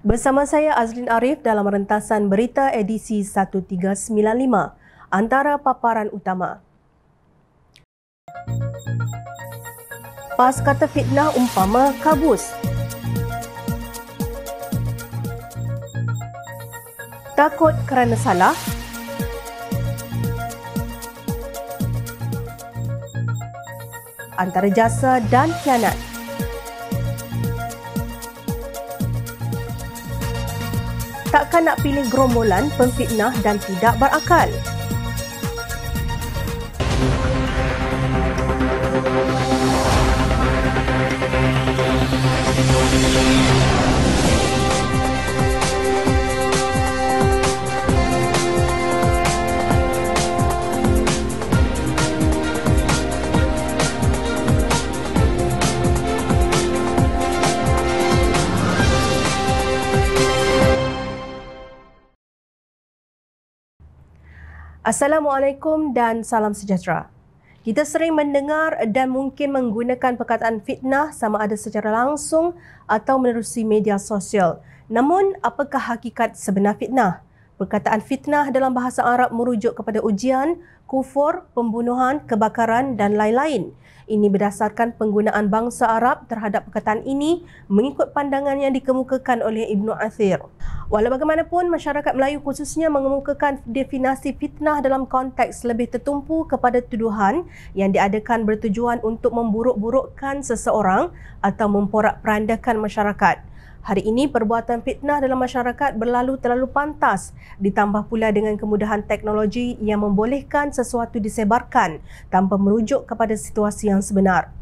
Bersama saya Azlin Arif dalam rentasan berita edisi 1395. Antara paparan utama. PAS kata fitnah umpama kabus. Takut kerana salah. Antara jasa dan khianat. Takkan nak pilih gerombolan pemfitnah dan tidak berakal. Assalamualaikum dan salam sejahtera. Kita sering mendengar dan mungkin menggunakan perkataan fitnah sama ada secara langsung atau menerusi media sosial. Namun, apakah hakikat sebenar fitnah? Perkataan fitnah dalam bahasa Arab merujuk kepada ujian, kufur, pembunuhan, kebakaran dan lain-lain. Ini berdasarkan penggunaan bangsa Arab terhadap perkataan ini mengikut pandangan yang dikemukakan oleh Ibnu Athir. Walau bagaimanapun, masyarakat Melayu khususnya mengemukakan definisi fitnah dalam konteks lebih tertumpu kepada tuduhan yang diadakan bertujuan untuk memburuk-burukkan seseorang atau memporak-perandakan masyarakat. Hari ini, perbuatan fitnah dalam masyarakat berlalu terlalu pantas, ditambah pula dengan kemudahan teknologi yang membolehkan sesuatu disebarkan tanpa merujuk kepada situasi yang sebenar.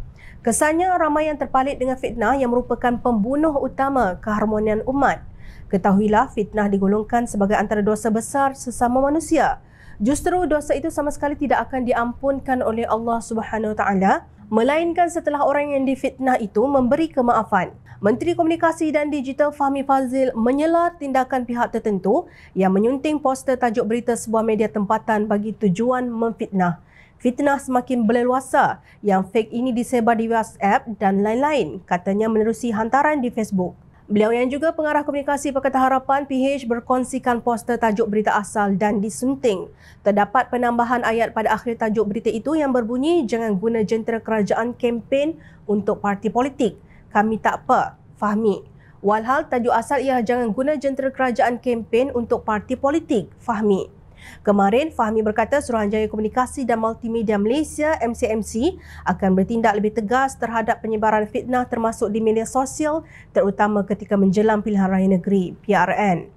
Kesannya ramai yang terpalit dengan fitnah yang merupakan pembunuh utama keharmonian umat. Ketahuilah, fitnah digolongkan sebagai antara dosa besar sesama manusia. Justru dosa itu sama sekali tidak akan diampunkan oleh Allah Subhanahu Wa Taala, melainkan setelah orang yang difitnah itu memberi kemaafan. Menteri Komunikasi dan Digital Fahmi Fadzil menyela tindakan pihak tertentu yang menyunting poster tajuk berita sebuah media tempatan bagi tujuan memfitnah. Fitnah semakin berleluasa yang fake ini disebar di WhatsApp dan lain-lain, katanya menerusi hantaran di Facebook. Beliau yang juga pengarah komunikasi Pakatan Harapan PH berkongsikan poster tajuk berita asal dan disunting. Terdapat penambahan ayat pada akhir tajuk berita itu yang berbunyi, jangan guna jentera kerajaan kempen untuk parti politik. Kami tak apa, Fahmi. Walhal tajuk asal ialah jangan guna jentera kerajaan kempen untuk parti politik, Fahmi. Kemarin, Fahmi berkata Suruhanjaya Komunikasi dan Multimedia Malaysia MCMC akan bertindak lebih tegas terhadap penyebaran fitnah termasuk di media sosial terutama ketika menjelang pilihan raya negeri PRN.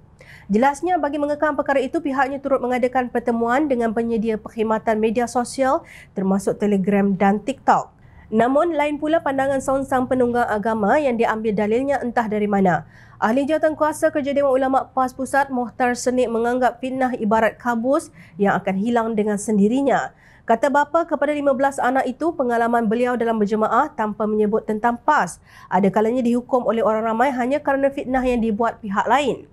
Jelasnya, bagi mengekang perkara itu, pihaknya turut mengadakan pertemuan dengan penyedia perkhidmatan media sosial termasuk Telegram dan TikTok. Namun, lain pula pandangan seorang penunggang agama yang diambil dalilnya entah dari mana. Ahli Jawatankuasa Kerja Dewan Ulama PAS Pusat Mohtar Senik menganggap fitnah ibarat kabus yang akan hilang dengan sendirinya. Kata bapa kepada 15 anak itu, pengalaman beliau dalam berjemaah tanpa menyebut tentang PAS ada kalanya dihukum oleh orang ramai hanya kerana fitnah yang dibuat pihak lain.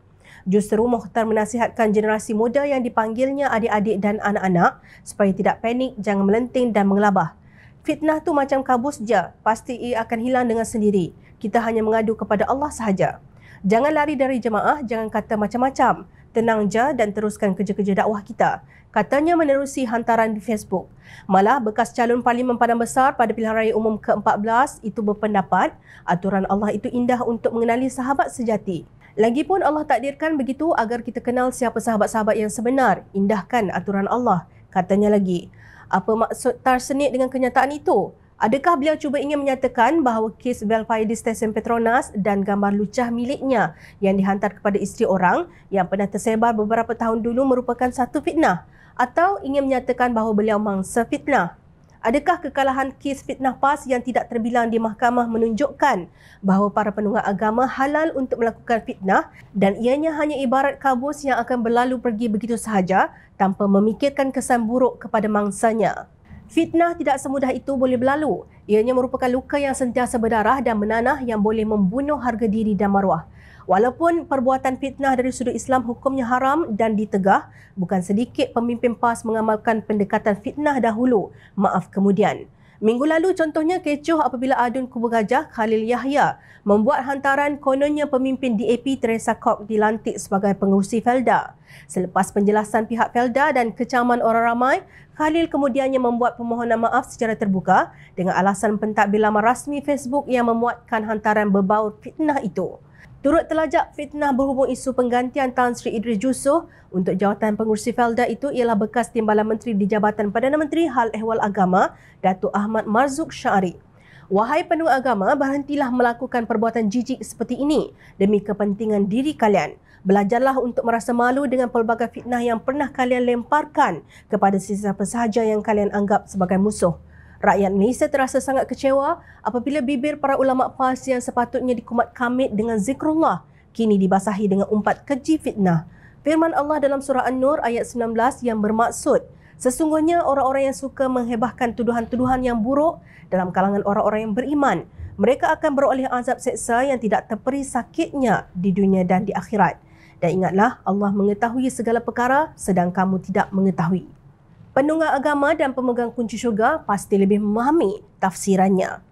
Justru Mohtar menasihatkan generasi muda yang dipanggilnya adik-adik dan anak-anak supaya tidak panik, jangan melenting dan mengelabah. Fitnah tu macam kabus je, pasti ia akan hilang dengan sendiri. Kita hanya mengadu kepada Allah sahaja. Jangan lari dari jemaah, jangan kata macam-macam. Tenang je dan teruskan kerja-kerja dakwah kita. Katanya menerusi hantaran di Facebook. Malah bekas calon Parlimen Padang Besar pada pilihan raya umum ke-14 itu berpendapat aturan Allah itu indah untuk mengenali sahabat sejati. Lagipun Allah takdirkan begitu agar kita kenal siapa sahabat-sahabat yang sebenar. Indahkan aturan Allah. Katanya lagi. Apa maksud Tarsenik dengan kenyataan itu? Adakah beliau cuba ingin menyatakan bahawa kes Belfire di stesen Petronas dan gambar lucah miliknya yang dihantar kepada isteri orang yang pernah tersebar beberapa tahun dulu merupakan satu fitnah? Atau ingin menyatakan bahawa beliau mangsa fitnah? Adakah kekalahan kes fitnah PAS yang tidak terbilang di mahkamah menunjukkan bahawa para penunggang agama halal untuk melakukan fitnah dan ianya hanya ibarat kabus yang akan berlalu pergi begitu sahaja tanpa memikirkan kesan buruk kepada mangsanya? Fitnah tidak semudah itu boleh berlalu. Ianya merupakan luka yang sentiasa berdarah dan menanah yang boleh membunuh harga diri dan maruah. Walaupun perbuatan fitnah dari sudut Islam hukumnya haram dan ditegah, bukan sedikit pemimpin PAS mengamalkan pendekatan fitnah dahulu, maaf kemudian. Minggu lalu contohnya kecoh apabila adun Kubu Gajah Khalil Yahya membuat hantaran kononnya pemimpin DAP Teresa Kok dilantik sebagai pengerusi Felda. Selepas penjelasan pihak Felda dan kecaman orang ramai, Khalil kemudiannya membuat permohonan maaf secara terbuka dengan alasan pentadbir laman rasmi Facebook yang memuatkan hantaran berbau fitnah itu. Turut terlajak fitnah berhubung isu penggantian Tan Sri Idris Jusuf untuk jawatan pengurusi Felda itu ialah bekas Timbalan Menteri di Jabatan Perdana Menteri Hal Ehwal Agama, Datuk Ahmad Marzuq Syari. Wahai penunggu agama, berhentilah melakukan perbuatan jijik seperti ini demi kepentingan diri kalian. Belajarlah untuk merasa malu dengan pelbagai fitnah yang pernah kalian lemparkan kepada sesiapa sahaja yang kalian anggap sebagai musuh. Rakyat Malaysia terasa sangat kecewa apabila bibir para ulama PAS yang sepatutnya dikumat kamit dengan zikrullah kini dibasahi dengan umpat keji fitnah. Firman Allah dalam surah An-Nur ayat 19 yang bermaksud, sesungguhnya orang-orang yang suka menghebahkan tuduhan-tuduhan yang buruk dalam kalangan orang-orang yang beriman, mereka akan beroleh azab seksa yang tidak terperi sakitnya di dunia dan di akhirat. Dan ingatlah, Allah mengetahui segala perkara sedang kamu tidak mengetahui. Penunggang agama dan pemegang kunci syurga pasti lebih memahami tafsirannya.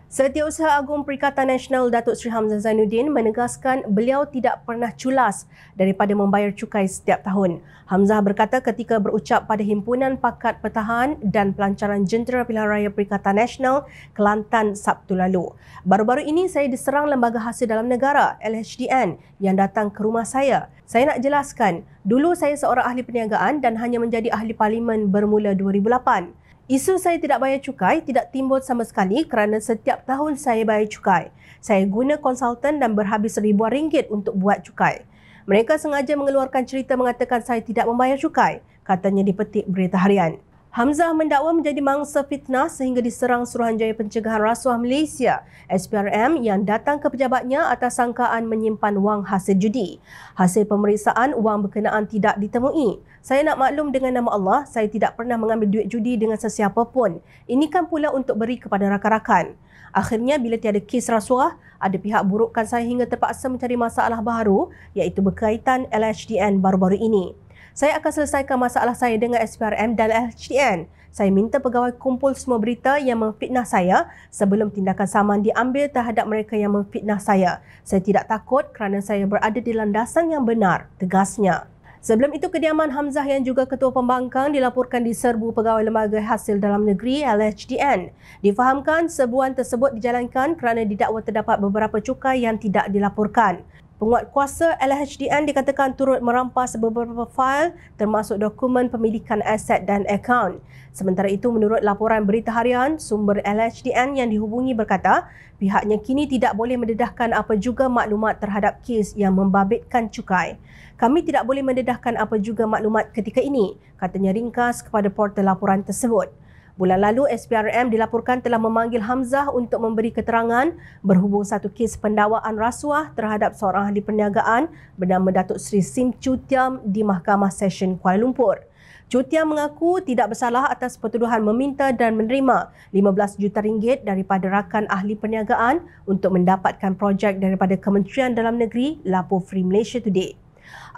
Setiausaha Agung Perikatan Nasional Datuk Seri Hamzah Zainuddin menegaskan beliau tidak pernah culas daripada membayar cukai setiap tahun. Hamzah berkata ketika berucap pada Himpunan Pakat Pertahan dan Pelancaran Jentera Pilihan Raya Perikatan Nasional Kelantan Sabtu lalu. Baru-baru ini saya diserang Lembaga Hasil Dalam Negara LHDN yang datang ke rumah saya. Saya nak jelaskan, dulu saya seorang ahli perniagaan dan hanya menjadi ahli parlimen bermula 2008. Isu saya tidak bayar cukai tidak timbul sama sekali kerana setiap tahun saya bayar cukai. Saya guna konsultan dan berhabis ribuan ringgit untuk buat cukai. Mereka sengaja mengeluarkan cerita mengatakan saya tidak membayar cukai, katanya di petik Berita Harian. Hamzah mendakwa menjadi mangsa fitnah sehingga diserang Suruhanjaya Pencegahan Rasuah Malaysia SPRM yang datang ke pejabatnya atas sangkaan menyimpan wang hasil judi. Hasil pemeriksaan wang berkenaan tidak ditemui. Saya nak maklum dengan nama Allah, saya tidak pernah mengambil duit judi dengan sesiapa pun. Ini kan pula untuk beri kepada rakan-rakan. Akhirnya bila tiada kes rasuah, ada pihak burukkan saya hingga terpaksa mencari masalah baru iaitu berkaitan LHDN baru-baru ini. Saya akan selesaikan masalah saya dengan SPRM dan LHDN. Saya minta pegawai kumpul semua berita yang memfitnah saya sebelum tindakan saman diambil terhadap mereka yang memfitnah saya. Saya tidak takut kerana saya berada di landasan yang benar, tegasnya. Sebelum itu, kediaman Hamzah yang juga Ketua Pembangkang dilaporkan diserbu Pegawai Lembaga Hasil Dalam Negeri LHDN. Difahamkan serbuan tersebut dijalankan kerana didakwa terdapat beberapa cukai yang tidak dilaporkan. Penguatkuasa LHDN dikatakan turut merampas beberapa fail termasuk dokumen pemilikan aset dan akaun. Sementara itu, menurut laporan Berita Harian, sumber LHDN yang dihubungi berkata pihaknya kini tidak boleh mendedahkan apa juga maklumat terhadap kes yang membabitkan cukai. Kami tidak boleh mendedahkan apa juga maklumat ketika ini, katanya ringkas kepada portal laporan tersebut. Bulan lalu, SPRM dilaporkan telah memanggil Hamzah untuk memberi keterangan berhubung satu kes pendakwaan rasuah terhadap seorang ahli perniagaan bernama Datuk Seri Sim Chu Tiam di Mahkamah Session Kuala Lumpur. Chu Tiam mengaku tidak bersalah atas pertuduhan meminta dan menerima 15 juta ringgit daripada rakan ahli perniagaan untuk mendapatkan projek daripada Kementerian Dalam Negeri, lapor Free Malaysia Today.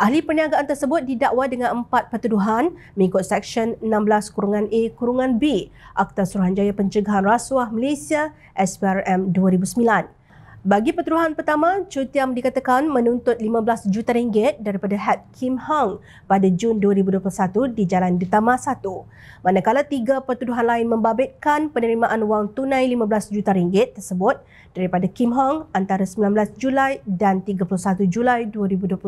Ahli perniagaan tersebut didakwa dengan 4 pertuduhan mengikut Seksyen 16-A-B Akta Suruhanjaya Pencegahan Rasuah Malaysia SPRM 2009. Bagi pertuduhan pertama, Chu Tiam dikatakan menuntut 15 juta ringgit daripada Had Kim Hong pada Jun 2021 di Jalan Ditama 1. Manakala 3 pertuduhan lain membabitkan penerimaan wang tunai 15 juta ringgit tersebut daripada Kim Hong antara 19 Julai dan 31 Julai 2021.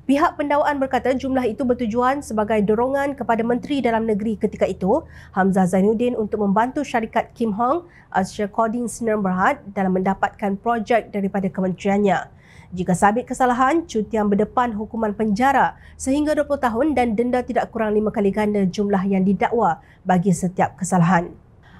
Pihak pendakwaan berkata jumlah itu bertujuan sebagai dorongan kepada Menteri Dalam Negeri ketika itu, Hamzah Zainuddin, untuk membantu syarikat Kim Hong Asia Coding Sdn Bhd dalam mendapatkan projek daripada kementeriannya. Jika sabit kesalahan, Chu Tiam berdepan hukuman penjara sehingga 20 tahun dan denda tidak kurang 5 kali ganda jumlah yang didakwa bagi setiap kesalahan.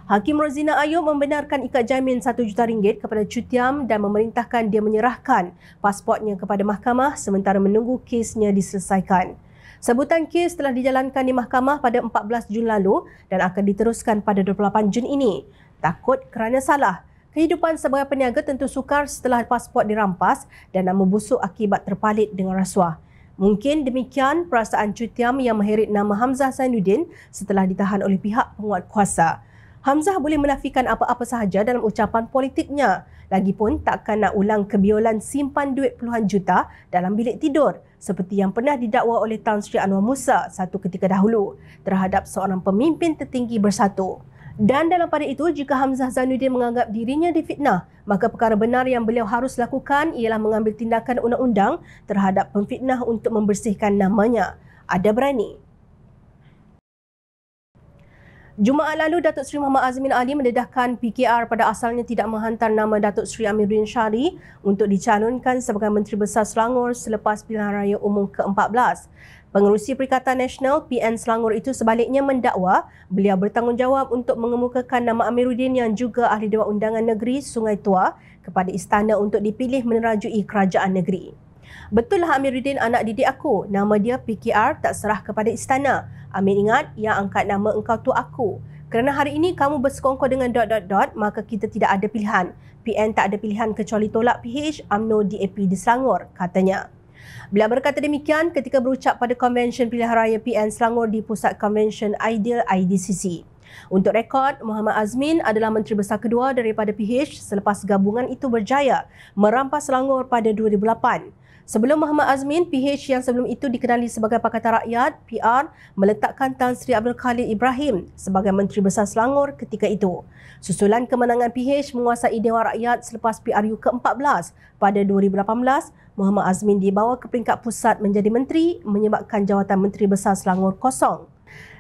Hakim Rozina Ayub membenarkan ikat jamin 1 juta ringgit kepada Chu Tiam dan memerintahkan dia menyerahkan pasportnya kepada mahkamah sementara menunggu kesnya diselesaikan. Sebutan kes telah dijalankan di mahkamah pada 14 Jun lalu dan akan diteruskan pada 28 Jun ini. Takut kerana salah. Kehidupan sebagai peniaga tentu sukar setelah pasport dirampas dan nama busuk akibat terpalit dengan rasuah. Mungkin demikian perasaan Cutiam yang mengheret nama Hamzah Zainuddin setelah ditahan oleh pihak penguat kuasa. Hamzah boleh menafikan apa-apa sahaja dalam ucapan politiknya. Lagipun takkan nak ulang kebiolan simpan duit puluhan juta dalam bilik tidur seperti yang pernah didakwa oleh Tan Sri Anwar Musa satu ketika dahulu terhadap seorang pemimpin tertinggi bersatu. Dan dalam pada itu, jika Hamzah Zainuddin menganggap dirinya difitnah, maka perkara benar yang beliau harus lakukan ialah mengambil tindakan undang-undang terhadap pemfitnah untuk membersihkan namanya. Ada berani. Jumaat lalu, Datuk Seri Muhammad Azmin Ali mendedahkan PKR pada asalnya tidak menghantar nama Datuk Seri Amiruddin Syari untuk dicalonkan sebagai Menteri Besar Selangor selepas pilihan raya umum ke-14. Pengerusi Perikatan Nasional PN Selangor itu sebaliknya mendakwa beliau bertanggungjawab untuk mengemukakan nama Amiruddin yang juga Ahli Dewan Undangan Negeri Sungai Tua kepada istana untuk dipilih menerajui kerajaan negeri. Betullah Amiruddin anak didik aku, nama dia PKR tak serah kepada istana. Amin ingat, yang angkat nama engkau tu aku. Kerana hari ini kamu bersekongkol dengan ... maka kita tidak ada pilihan. PN tak ada pilihan kecuali tolak PH UMNO DAP di Selangor, katanya. Beliau berkata demikian ketika berucap pada Konvensyen Pilihan Raya PN Selangor di Pusat Konvensyen Ideal IDCC. Untuk rekod, Muhammad Azmin adalah Menteri Besar kedua daripada PH selepas gabungan itu berjaya merampas Selangor pada 2008. Sebelum Muhammad Azmin, PH yang sebelum itu dikenali sebagai Pakatan Rakyat, PR, meletakkan Tan Sri Abdul Khalid Ibrahim sebagai Menteri Besar Selangor ketika itu. Susulan kemenangan PH menguasai Dewan Rakyat selepas PRU ke-14 pada 2018, Muhammad Azmin dibawa ke peringkat pusat menjadi menteri menyebabkan jawatan Menteri Besar Selangor kosong.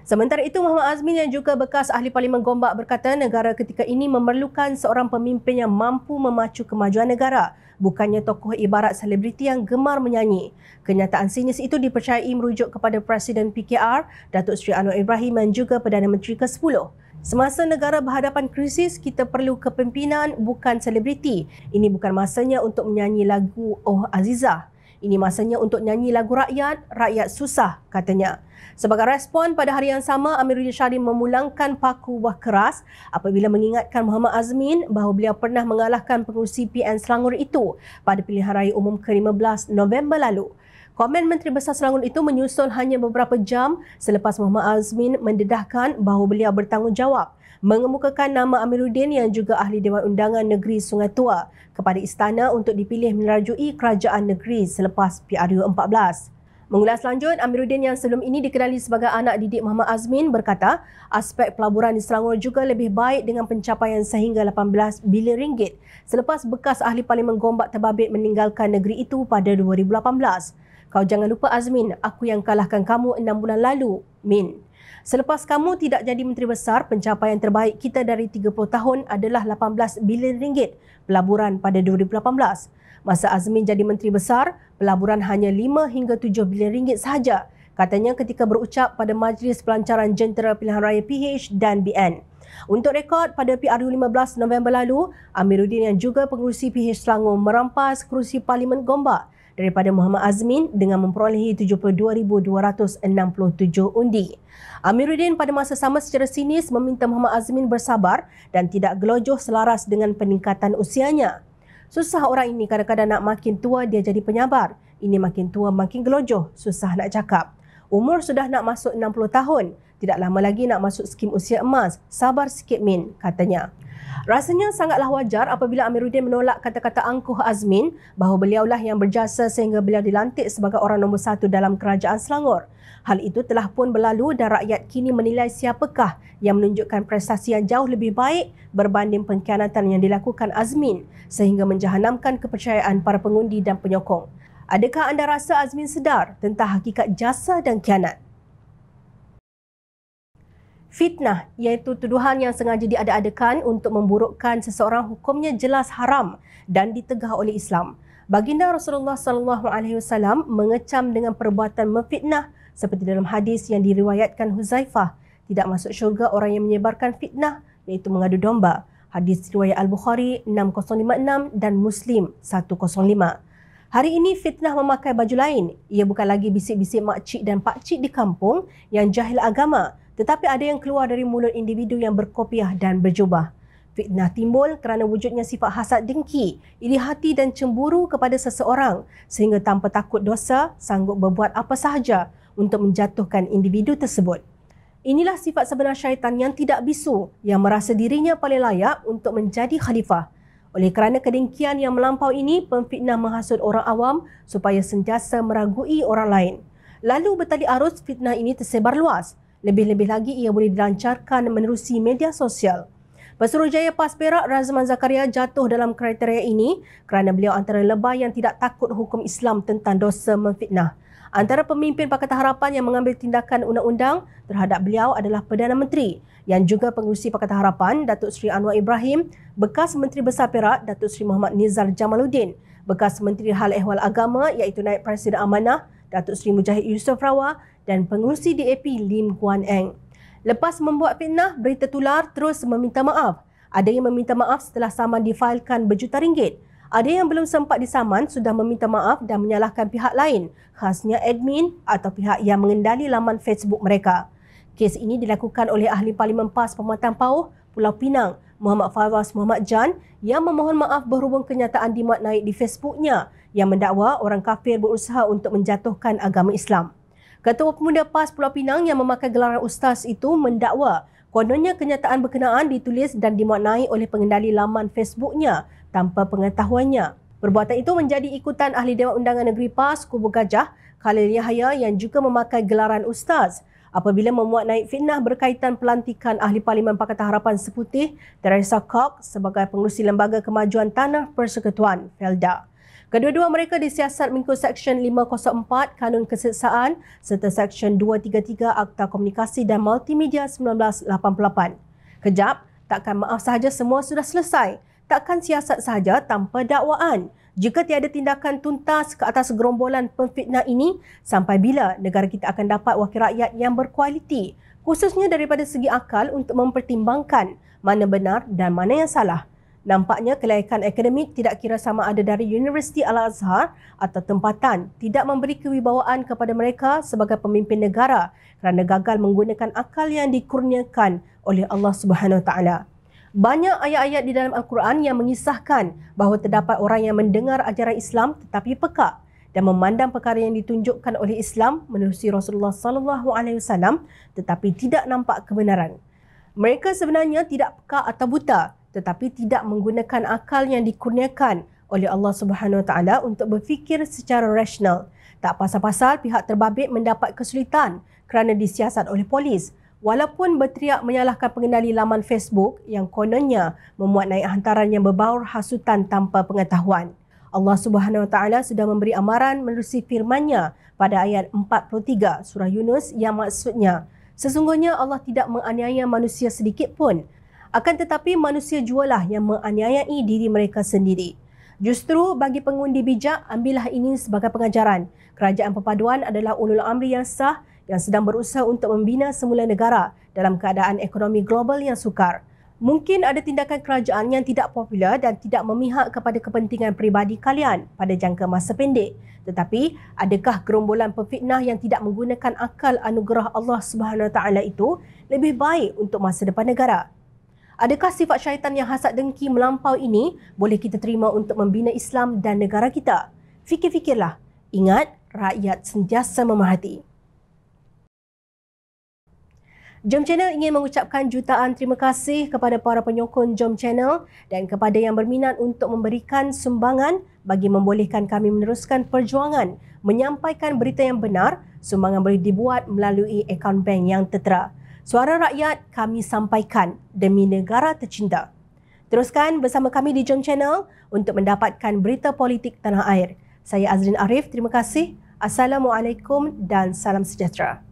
Sementara itu, Muhammad Azmin yang juga bekas Ahli Parlimen Gombak berkata negara ketika ini memerlukan seorang pemimpin yang mampu memacu kemajuan negara, bukannya tokoh ibarat selebriti yang gemar menyanyi. Kenyataan sinis itu dipercayai merujuk kepada Presiden PKR, Datuk Seri Anwar Ibrahim dan juga Perdana Menteri ke-10. Semasa negara berhadapan krisis, kita perlu kepimpinan, bukan selebriti. Ini bukan masanya untuk menyanyi lagu Oh Azizah. Ini masanya untuk nyanyi lagu rakyat, rakyat susah, katanya. Sebagai respon pada hari yang sama, Amiruddin Syari memulangkan paku buah keras apabila mengingatkan Muhammad Azmin bahawa beliau pernah mengalahkan pengerusi PN Selangor itu pada pilihan raya umum ke-15 November lalu. Komen Menteri Besar Selangor itu menyusul hanya beberapa jam selepas Muhammad Azmin mendedahkan bahawa beliau bertanggungjawab mengemukakan nama Amiruddin yang juga Ahli Dewan Undangan Negeri Sungai Tua kepada istana untuk dipilih menerajui kerajaan negeri selepas PRU 14. Mengulas lanjut, Amiruddin yang sebelum ini dikenali sebagai anak didik Muhammad Azmin berkata aspek pelaburan di Selangor juga lebih baik dengan pencapaian sehingga 18 bilion ringgit selepas bekas Ahli Parlimen Gombak terbabit meninggalkan negeri itu pada 2018. Kau jangan lupa Azmin, aku yang kalahkan kamu 6 bulan lalu, Min. Selepas kamu tidak jadi Menteri Besar, pencapaian terbaik kita dari 30 tahun adalah 18 bilion ringgit pelaburan pada 2018. Masa Azmin jadi Menteri Besar, pelaburan hanya 5 hingga 7 bilion ringgit sahaja, katanya ketika berucap pada Majlis Pelancaran Jentera Pilihan Raya PH dan BN. Untuk rekod, pada PRU 15 November lalu, Amiruddin yang juga pengerusi PH Selangor merampas kerusi Parlimen Gombak daripada Muhammad Azmin dengan memperolehi 72,267 undi. Amiruddin pada masa sama secara sinis meminta Muhammad Azmin bersabar dan tidak gelojoh selaras dengan peningkatan usianya. Susah orang ini kadang-kadang nak makin tua dia jadi penyabar. Ini makin tua makin gelojoh, susah nak cakap. Umur sudah nak masuk 60 tahun. Tidak lama lagi nak masuk skim usia emas. Sabar sikit Min, katanya. Rasanya sangatlah wajar apabila Amiruddin menolak kata-kata angkuh Azmin bahawa beliaulah yang berjasa sehingga beliau dilantik sebagai orang nombor 1 dalam kerajaan Selangor. Hal itu telah pun berlalu dan rakyat kini menilai siapakah yang menunjukkan prestasi yang jauh lebih baik berbanding pengkhianatan yang dilakukan Azmin sehingga menjahanamkan kepercayaan para pengundi dan penyokong. Adakah anda rasa Azmin sedar tentang hakikat jasa dan khianat? Fitnah iaitu tuduhan yang sengaja diada-adakan untuk memburukkan seseorang hukumnya jelas haram dan ditegah oleh Islam. Baginda Rasulullah SAW mengecam dengan perbuatan memfitnah seperti dalam hadis yang diriwayatkan Huzaifah, tidak masuk syurga orang yang menyebarkan fitnah iaitu mengadu domba. Hadis riwayat Al-Bukhari 6056 dan Muslim 105. Hari ini fitnah memakai baju lain. Ia bukan lagi bisik-bisik makcik dan pakcik di kampung yang jahil agama, tetapi ada yang keluar dari mulut individu yang berkopiah dan berjubah. Fitnah timbul kerana wujudnya sifat hasad dengki, iri hati dan cemburu kepada seseorang sehingga tanpa takut dosa sanggup berbuat apa sahaja untuk menjatuhkan individu tersebut. Inilah sifat sebenar syaitan yang tidak bisu, yang merasa dirinya paling layak untuk menjadi khalifah. Oleh kerana kedengkian yang melampau ini, pemfitnah menghasut orang awam supaya sentiasa meragui orang lain. Lalu bertali arus fitnah ini tersebar luas. Lebih-lebih lagi ia boleh dilancarkan menerusi media sosial. Pesuruhjaya PAS Perak Razman Zakaria jatuh dalam kriteria ini kerana beliau antara lebah yang tidak takut hukum Islam tentang dosa memfitnah. Antara pemimpin Pakatan Harapan yang mengambil tindakan undang-undang terhadap beliau adalah Perdana Menteri yang juga pengerusi Pakatan Harapan Datuk Seri Anwar Ibrahim, bekas Menteri Besar Perak Datuk Seri Muhammad Nizar Jamaluddin, bekas Menteri Hal Ehwal Agama iaitu Naib Presiden Amanah Datuk Seri Mujahid Yusof Rawah dan pengerusi DAP Lim Kuan Eng. Lepas membuat fitnah, berita tular terus meminta maaf. Ada yang meminta maaf setelah saman difailkan berjuta ringgit. Ada yang belum sempat disaman sudah meminta maaf dan menyalahkan pihak lain, khasnya admin atau pihak yang mengendali laman Facebook mereka. Kes ini dilakukan oleh Ahli Parlimen PAS Pematang Pauh, Pulau Pinang, Muhammad Fawaz Muhammad Jan yang memohon maaf berhubung kenyataan dimuat naik di Facebooknya yang mendakwa orang kafir berusaha untuk menjatuhkan agama Islam. Ketua Pemuda PAS Pulau Pinang yang memakai gelaran ustaz itu mendakwa kononnya kenyataan berkenaan ditulis dan dimuat naik oleh pengendali laman Facebooknya tanpa pengetahuannya. Perbuatan itu menjadi ikutan Ahli Dewan Undangan Negeri PAS Kubu Gajah, Khalil Yahya yang juga memakai gelaran ustaz apabila memuat naik fitnah berkaitan pelantikan Ahli Parlimen Pakatan Harapan Seputih Teresa Kok sebagai pengerusi Lembaga Kemajuan Tanah Persekutuan Felda. Kedua-dua mereka disiasat mengikut Seksyen 504 Kanun Keseksaan serta Seksyen 233 Akta Komunikasi dan Multimedia 1988. Kejap, takkan maaf sahaja semua sudah selesai. Takkan siasat sahaja tanpa dakwaan. Jika tiada tindakan tuntas ke atas gerombolan pemfitnah ini, sampai bila negara kita akan dapat wakil rakyat yang berkualiti, khususnya daripada segi akal untuk mempertimbangkan mana benar dan mana yang salah. Nampaknya kelayakan akademik tidak kira sama ada dari Universiti Al-Azhar atau tempatan tidak memberi kewibawaan kepada mereka sebagai pemimpin negara kerana gagal menggunakan akal yang dikurniakan oleh Allah Subhanahu Wa Taala. Banyak ayat-ayat di dalam Al-Quran yang mengisahkan bahawa terdapat orang yang mendengar ajaran Islam tetapi peka dan memandang perkara yang ditunjukkan oleh Islam menerusi Rasulullah sallallahu alaihi wasallam tetapi tidak nampak kebenaran. Mereka sebenarnya tidak peka atau buta tetapi tidak menggunakan akal yang dikurniakan oleh Allah Subhanahu Wa Taala untuk berfikir secara rasional. Tak pasal-pasal pihak terbabit mendapat kesulitan kerana disiasat oleh polis walaupun berteriak menyalahkan pengendali laman Facebook yang kononnya memuat naik hantaran yang berbaur hasutan tanpa pengetahuan. Allah Subhanahu Wa Taala sudah memberi amaran menerusi firman-Nya pada ayat 43 surah Yunus yang maksudnya, sesungguhnya Allah tidak menganiaya manusia sedikit pun. Akan tetapi manusia jualah yang menganiayai diri mereka sendiri. Justru bagi pengundi bijak, ambillah ini sebagai pengajaran. Kerajaan perpaduan adalah ulul amri yang sah yang sedang berusaha untuk membina semula negara dalam keadaan ekonomi global yang sukar. Mungkin ada tindakan kerajaan yang tidak popular dan tidak memihak kepada kepentingan peribadi kalian pada jangka masa pendek. Tetapi, adakah gerombolan pemfitnah yang tidak menggunakan akal anugerah Allah Subhanahu Wa Taala itu lebih baik untuk masa depan negara? Adakah sifat syaitan yang hasad dengki melampau ini boleh kita terima untuk membina Islam dan negara kita? Fikir-fikirlah. Ingat, rakyat sentiasa memerhati. Jom Channel ingin mengucapkan jutaan terima kasih kepada para penyokong Jom Channel dan kepada yang berminat untuk memberikan sumbangan bagi membolehkan kami meneruskan perjuangan menyampaikan berita yang benar. Sumbangan boleh dibuat melalui akaun bank yang tertera. Suara rakyat kami sampaikan demi negara tercinta. Teruskan bersama kami di Jom Channel untuk mendapatkan berita politik tanah air. Saya Azrin Arif, terima kasih. Assalamualaikum dan salam sejahtera.